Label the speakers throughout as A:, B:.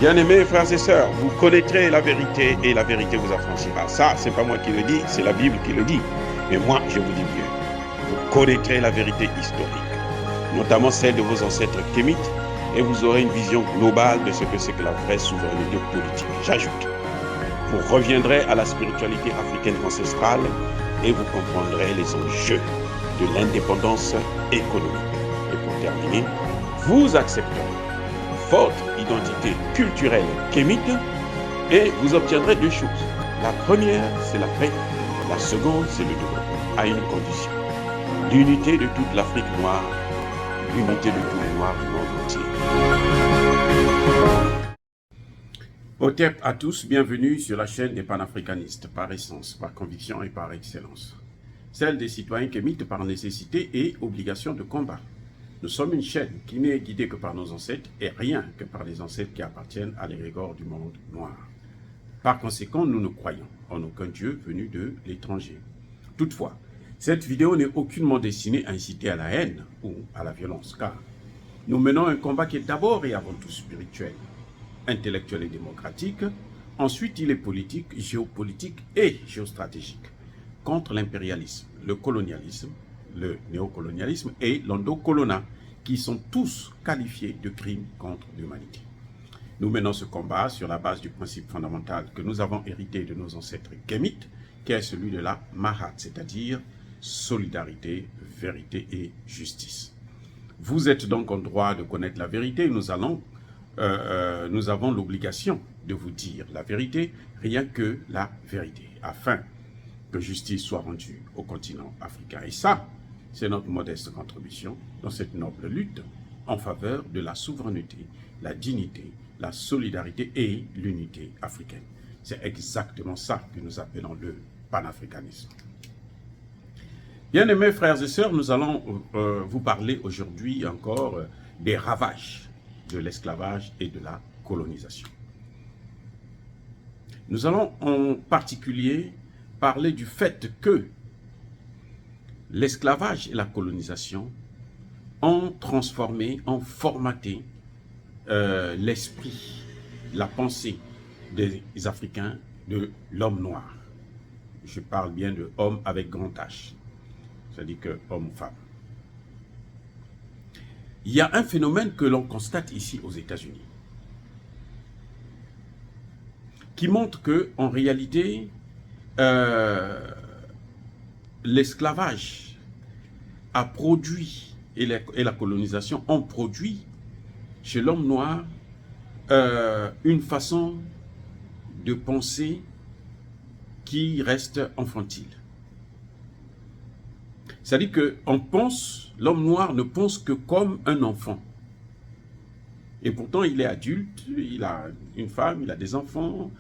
A: Bien-aimés frères et sœurs, vous connaîtrez la vérité et la vérité vous affranchira. Ça, c'est pas moi qui le dis, c'est la Bible qui le dit. Mais moi, je vous dis mieux. Vous connaîtrez la vérité historique, notamment celle de vos ancêtres kémites, et vous aurez une vision globale de ce que c'est que la vraie souveraineté politique. J'ajoute, vous reviendrez à la spiritualité africaine ancestrale et vous comprendrez les enjeux de l'indépendance économique. Et pour terminer, vous accepterez votre identité culturelle kémite et vous obtiendrez deux choses. La première, c'est la paix. La seconde, c'est le développement, à une condition. L'unité de toute l'Afrique noire, l'unité de tous les Noirs du monde entier. Otep à tous, bienvenue sur la chaîne des panafricanistes, par essence, par conviction et par excellence. Celle des citoyens kémites par nécessité et obligation de combat. Nous sommes une chaîne qui n'est guidée que par nos ancêtres et rien que par les ancêtres qui appartiennent à l'égrégore du monde noir. Par conséquent, nous ne croyons en aucun Dieu venu de l'étranger. Toutefois, cette vidéo n'est aucunement destinée à inciter à la haine ou à la violence, car nous menons un combat qui est d'abord et avant tout spirituel, intellectuel et démocratique. Ensuite, il est politique, géopolitique et géostratégique, contre l'impérialisme, le colonialisme, le néocolonialisme et l'endocolonat, qui sont tous qualifiés de crimes contre l'humanité. Nous menons ce combat sur la base du principe fondamental que nous avons hérité de nos ancêtres kémites, qui est celui de la Mahat, c'est-à-dire solidarité, vérité et justice. Vous êtes donc en droit de connaître la vérité. Nous avons l'obligation de vous dire la vérité, rien que la vérité, afin que justice soit rendue au continent africain. Et ça, c'est notre modeste contribution dans cette noble lutte en faveur de la souveraineté, la dignité, la solidarité et l'unité africaine. C'est exactement ça que nous appelons le panafricanisme. Bien-aimés frères et sœurs, nous allons vous parler aujourd'hui encore des ravages de l'esclavage et de la colonisation. Nous allons en particulier parler du fait que l'esclavage et la colonisation ont transformé, ont formaté l'esprit, la pensée des Africains, de l'homme noir. Je parle bien de homme avec grand H, c'est-à-dire que homme ou femme. Il y a un phénomène que l'on constate ici aux États-Unis, qui montre que, en réalité, l'esclavage a produit, et la colonisation ont produit chez l'homme noir une façon de penser qui reste infantile. C'est-à-dire que l'homme noir ne pense que comme un enfant. Et pourtant, il est adulte, il a une femme, il a des enfants,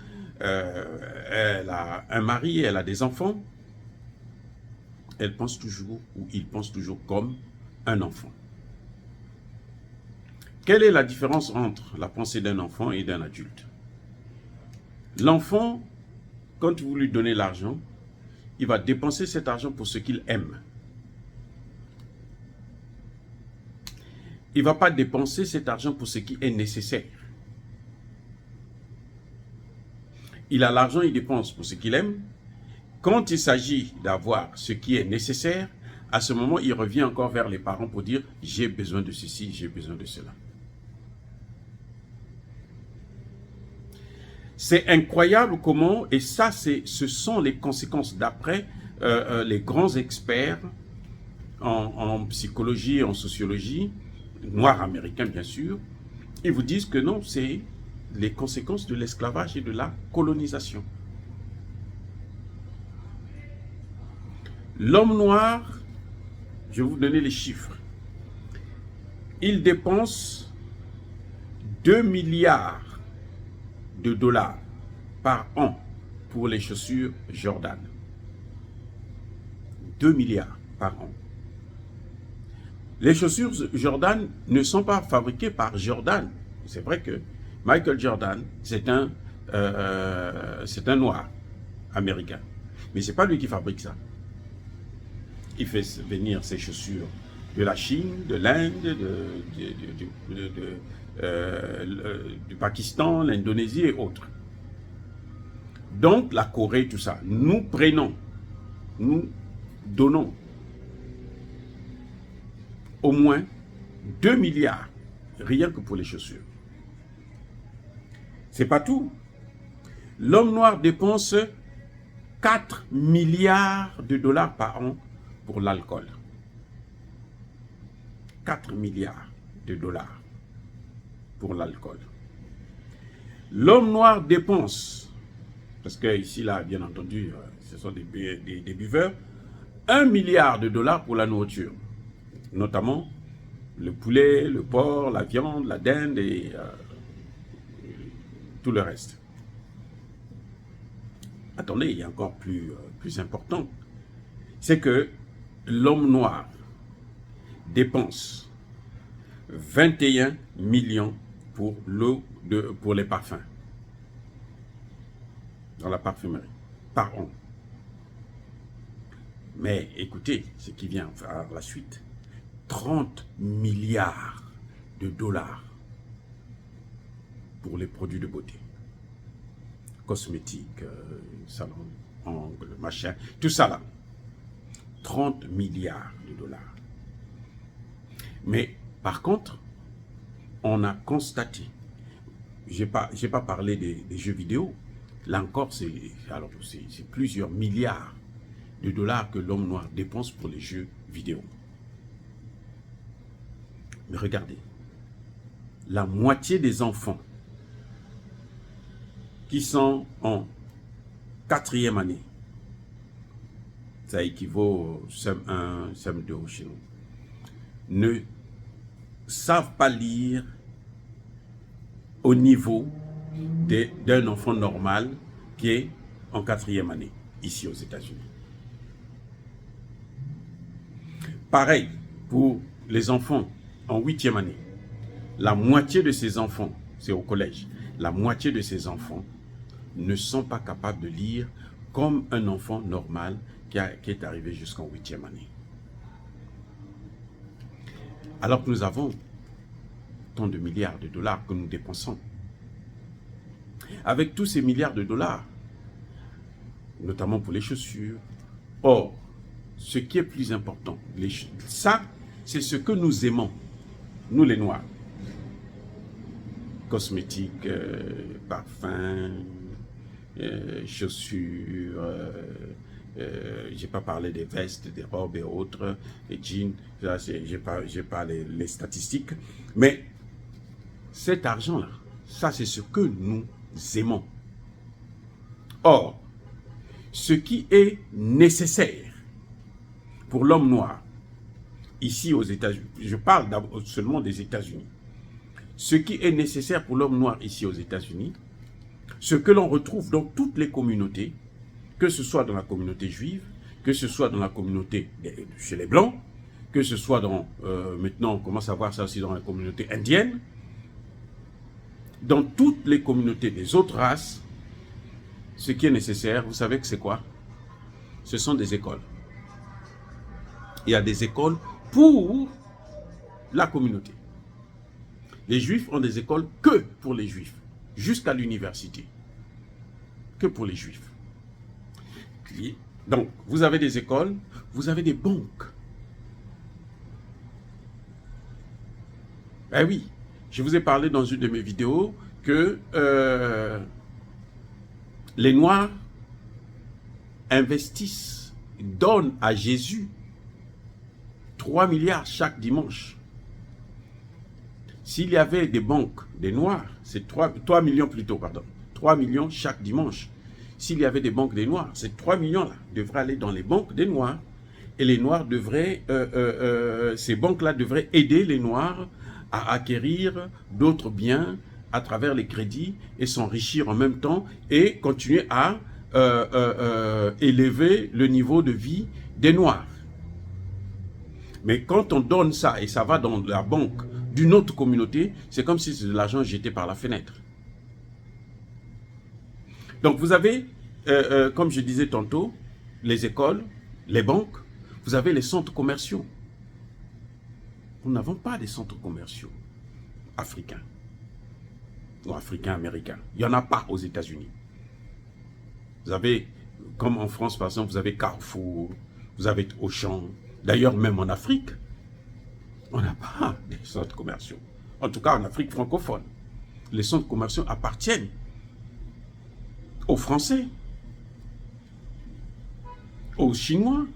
A: elle a un mari, elle a des enfants. Elle pense toujours, ou il pense toujours comme un enfant. Quelle est la différence entre la pensée d'un enfant et d'un adulte? L'enfant, quand vous lui donnez l'argent, il va dépenser cet argent pour ce qu'il aime. Il ne va pas dépenser cet argent pour ce qui est nécessaire. Il a l'argent, il dépense pour ce qu'il aime. Quand il s'agit d'avoir ce qui est nécessaire, à ce moment, il revient encore vers les parents pour dire « j'ai besoin de ceci, j'ai besoin de cela ». C'est incroyable comment, et ça, ce sont les conséquences d'après les grands experts en psychologie, en sociologie, noirs américains bien sûr, ils vous disent que non, c'est les conséquences de l'esclavage et de la colonisation. L'homme noir, je vais vous donner les chiffres, il dépense 2 milliards de dollars par an pour les chaussures Jordan. 2 milliards par an. Les chaussures Jordan ne sont pas fabriquées par Jordan. C'est vrai que Michael Jordan, c'est un noir américain. Mais ce n'est pas lui qui fabrique ça. Il fait venir ses chaussures de la Chine, de l'Inde, du Pakistan, l'Indonésie et autres. Donc la Corée, tout ça, nous donnons au moins 2 milliards, rien que pour les chaussures. C'est pas tout. L'homme noir dépense 4 milliards de dollars par an pour l'alcool. 4 milliards de dollars pour l'alcool. L'homme noir dépense, parce que ici, là, bien entendu, ce sont des buveurs, 1 milliard de dollars pour la nourriture, notamment le poulet, le porc, la viande, la dinde et tout le reste. Attendez, il y a encore plus important. C'est que l'homme noir dépense 21 millions pour pour les parfums dans la parfumerie par an. Mais écoutez ce qui vient à la suite. 30 milliards de dollars pour les produits de beauté. Cosmétiques, salon, ongles, machin, tout ça là. 30 milliards de dollars. Mais par contre, on a constaté, j'ai pas parlé des jeux vidéo, là encore c'est plusieurs milliards de dollars que l'homme noir dépense pour les jeux vidéo. Mais regardez, la moitié des enfants qui sont en 4e année, ça équivaut au CM1, CM2 chez nous, ne savent pas lire au niveau d'un enfant normal qui est en 4e année, ici aux États-Unis. Pareil pour les enfants en 8e année. La moitié de ces enfants, c'est au collège, la moitié de ces enfants ne sont pas capables de lire comme un enfant normal qui est arrivé jusqu'en 8e année. Alors que nous avons tant de milliards de dollars que nous dépensons. Avec tous ces milliards de dollars, notamment pour les chaussures. Or, ce qui est plus important, ça, c'est ce que nous aimons, nous les Noirs. Cosmétiques, parfums, chaussures, j'ai pas parlé des vestes, des robes et autres, les jeans, j'ai pas les statistiques, mais cet argent-là, ça c'est ce que nous aimons. Or, ce qui est nécessaire pour l'homme noir, ici aux États-Unis, je parle seulement des États-Unis, ce qui est nécessaire pour l'homme noir ici aux États-Unis, ce que l'on retrouve dans toutes les communautés, que ce soit dans la communauté juive, que ce soit dans la communauté chez les Blancs, que ce soit dans, maintenant on commence à voir ça aussi dans la communauté indienne, dans toutes les communautés des autres races, ce qui est nécessaire, vous savez que c'est quoi? Ce sont des écoles. Il y a des écoles pour la communauté. Les Juifs ont des écoles que pour les Juifs, jusqu'à l'université. Que pour les Juifs. Donc, vous avez des écoles, vous avez des banques. Eh oui, je vous ai parlé dans une de mes vidéos que les Noirs investissent, donnent à Jésus 3 milliards chaque dimanche. S'il y avait des banques des Noirs, c'est 3 millions plutôt, pardon, 3 millions chaque dimanche. S'il y avait des banques des Noirs, ces 3 millions-là devraient aller dans les banques des Noirs. Et les Noirs devraient, ces banques-là devraient aider les Noirs à acquérir d'autres biens à travers les crédits et s'enrichir en même temps et continuer à élever le niveau de vie des Noirs. Mais quand on donne ça et ça va dans la banque d'une autre communauté, c'est comme si c'est de l'argent jeté par la fenêtre. Donc vous avez, comme je disais tantôt, les écoles, les banques, vous avez les centres commerciaux. Nous n'avons pas de centres commerciaux africains ou africains-américains. Il n'y en a pas aux États-Unis. Vous avez, comme en France par exemple, vous avez Carrefour, vous avez Auchan. D'ailleurs, même en Afrique, on n'a pas de centres commerciaux. En tout cas, en Afrique francophone. Les centres commerciaux appartiennent aux Français, aux Chinois.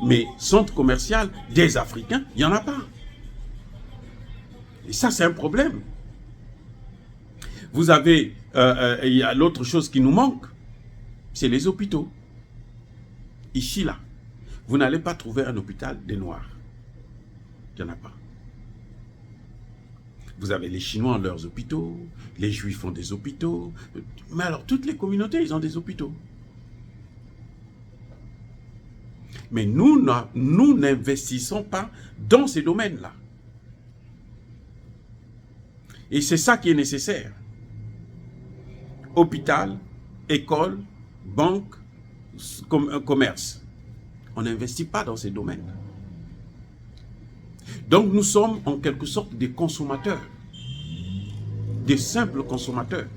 A: Mais centre commercial des Africains, il n'y en a pas. Et ça, c'est un problème. Vous avez, il y a l'autre chose qui nous manque, c'est les hôpitaux. Ici, là, vous n'allez pas trouver un hôpital des Noirs. Il n'y en a pas. Vous avez les Chinois ont leurs hôpitaux, les Juifs ont des hôpitaux. Mais alors, toutes les communautés, ils ont des hôpitaux. Mais nous n'investissons pas dans ces domaines-là. Et c'est ça qui est nécessaire. Hôpital, école, banque, commerce. On n'investit pas dans ces domaines. Donc nous sommes en quelque sorte des consommateurs, des simples consommateurs.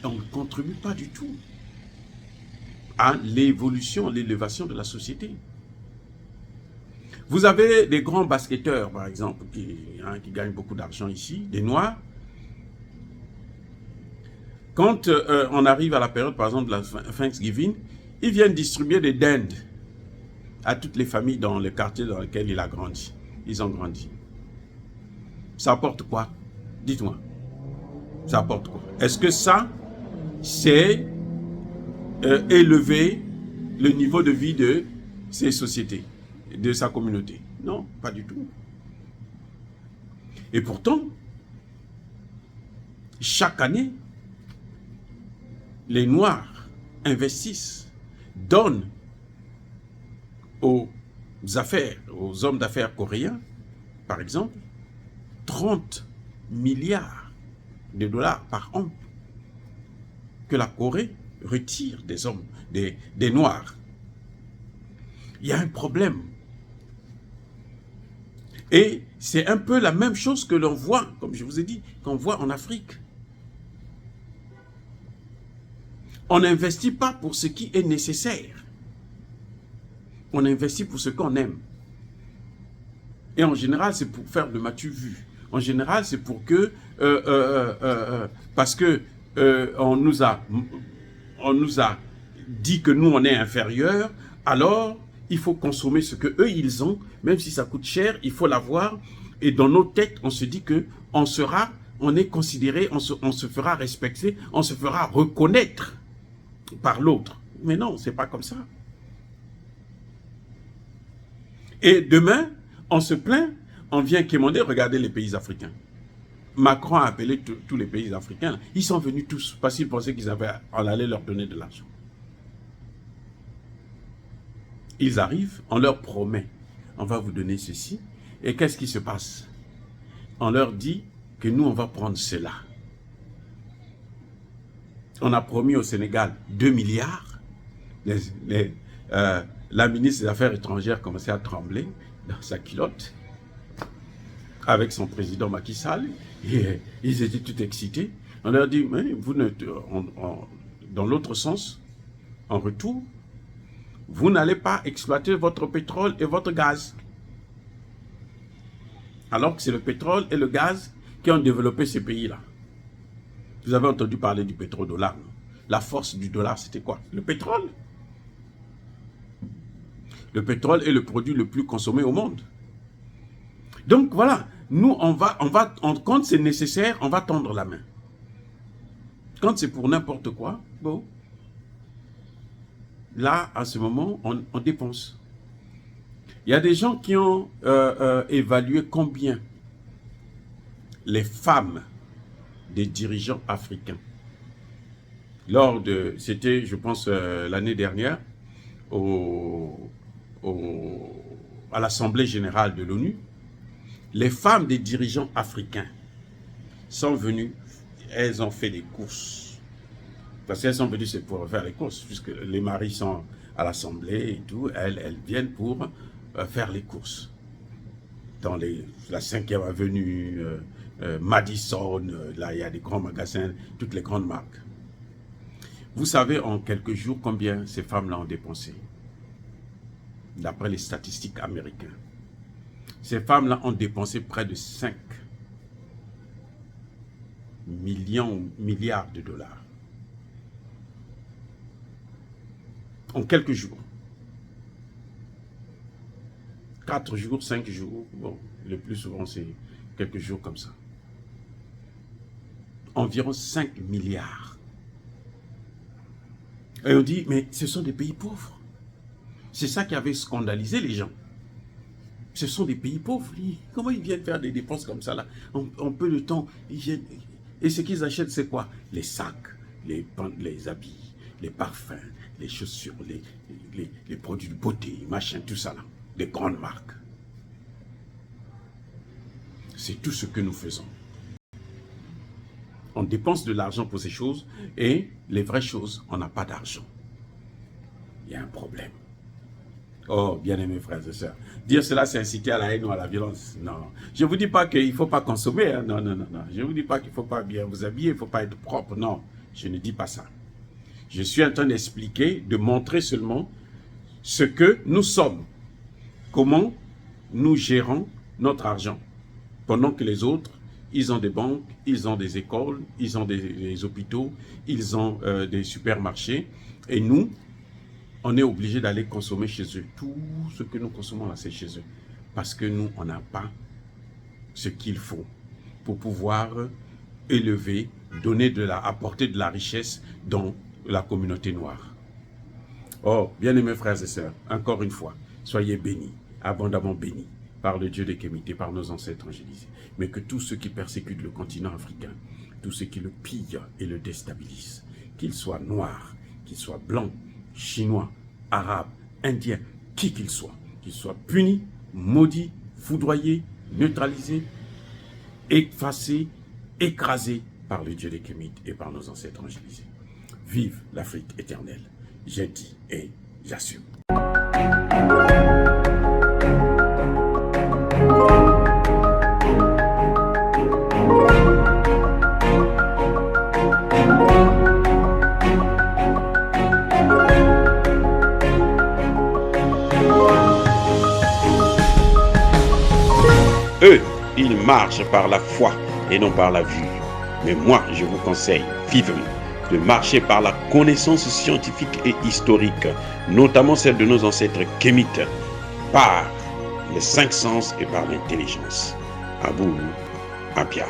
A: On ne contribue pas du tout à l'évolution, l'élévation de la société. Vous avez des grands basketteurs, par exemple, qui gagnent beaucoup d'argent ici, des Noirs. Quand on arrive à la période, par exemple, de la Thanksgiving, ils viennent distribuer des dindes à toutes les familles dans le quartier dans lequel il a grandi. Ils ont grandi. Ça apporte quoi? Dites-moi. Ça apporte quoi? Est-ce que ça, c'est élever le niveau de vie de ces sociétés, de sa communauté? Non, pas du tout. Et pourtant, chaque année, les Noirs investissent, donnent aux hommes d'affaires coréens, par exemple, 30 milliards de dollars par an que la Corée retire des hommes, des Noirs. Il y a un problème. Et c'est un peu la même chose que l'on voit, comme je vous ai dit, qu'on voit en Afrique. On n'investit pas pour ce qui est nécessaire. On investit pour ce qu'on aime. Et en général, c'est pour faire de m'as-tu-vu. En général, c'est pour que, parce que on nous a dit que nous, on est inférieurs, alors il faut consommer ce que eux ils ont, même si ça coûte cher, il faut l'avoir. Et dans nos têtes, on se dit que on est considéré, on se fera respecter, on se fera reconnaître par l'autre. Mais non, c'est pas comme ça. Et demain, on se plaint, on vient quémander, regardez les pays africains. Macron a appelé tous les pays africains. Ils sont venus tous parce qu'ils pensaient qu'on allait leur donner de l'argent. Ils arrivent, on leur promet, on va vous donner ceci. Et qu'est-ce qui se passe? On leur dit que nous, on va prendre cela. On a promis au Sénégal 2 milliards. La ministre des Affaires étrangères commençait à trembler dans sa culotte avec son président Macky Sall. Et ils étaient tout excités. On leur dit, mais vous ne, dans l'autre sens, en retour, vous n'allez pas exploiter votre pétrole et votre gaz. Alors que c'est le pétrole et le gaz qui ont développé ces pays-là. Vous avez entendu parler du pétrodollar. La force du dollar, c'était quoi? Le pétrole. Le pétrole est le produit le plus consommé au monde. Donc voilà, nous, quand c'est nécessaire, on va tendre la main. Quand c'est pour n'importe quoi, bon, là, à ce moment, on dépense. Il y a des gens qui ont évalué combien les femmes des dirigeants africains, c'était, je pense, l'année dernière, à l'Assemblée générale de l'ONU, les femmes des dirigeants africains sont venues, elles ont fait des courses. Parce qu'elles sont venues, c'est pour faire les courses, puisque les maris sont à l'Assemblée et tout, elles viennent pour faire les courses. Dans la 5e avenue, Madison, là il y a des grands magasins, toutes les grandes marques. Vous savez en quelques jours combien ces femmes-là ont dépensé? D'après les statistiques américaines. Ces femmes-là ont dépensé près de 5 milliards de dollars. En quelques jours. 4 jours, 5 jours, bon, le plus souvent c'est quelques jours comme ça. Environ 5 milliards. Et on dit, mais ce sont des pays pauvres. C'est ça qui avait scandalisé les gens. Ce sont des pays pauvres. Comment ils viennent faire des dépenses comme ça là? En peu de temps, ils viennent. Et ce qu'ils achètent, c'est quoi? Les sacs, les habits, les parfums, les chaussures, les produits de beauté, machin, tout ça là. Des grandes marques. C'est tout ce que nous faisons. On dépense de l'argent pour ces choses et les vraies choses, on n'a pas d'argent. Il y a un problème. Oh, bien-aimés frères et sœurs, dire cela, c'est inciter à la haine ou à la violence. Non, je ne vous dis pas qu'il ne faut pas consommer. Hein. Non. Je ne vous dis pas qu'il ne faut pas bien vous habiller, il ne faut pas être propre. Non, je ne dis pas ça. Je suis en train d'expliquer, de montrer seulement ce que nous sommes. Comment nous gérons notre argent. Pendant que les autres, ils ont des banques, ils ont des écoles, ils ont des hôpitaux, ils ont des supermarchés. Et nous, on est obligé d'aller consommer chez eux. Tout ce que nous consommons là, c'est chez eux. Parce que nous, on n'a pas ce qu'il faut pour pouvoir élever, apporter de la richesse dans la communauté noire. Oh, bien-aimés frères et sœurs, encore une fois, soyez bénis, abondamment bénis par le Dieu des Kémites, par nos ancêtres angélisés. Mais que tous ceux qui persécutent le continent africain, tous ceux qui le pillent et le déstabilisent, qu'ils soient noirs, qu'ils soient blancs, chinois, arabes, indiens, qui qu'ils soient punis, maudits, foudroyés, neutralisés, effacés, écrasés par le Dieu des Kémites et par nos ancêtres angélisés. Vive l'Afrique éternelle. J'ai dit et j'assume. Eux, ils marchent par la foi et non par la vue. Mais moi, je vous conseille vivement de marcher par la connaissance scientifique et historique, notamment celle de nos ancêtres kémites, par les 5 sens et par l'intelligence. Abou Apia.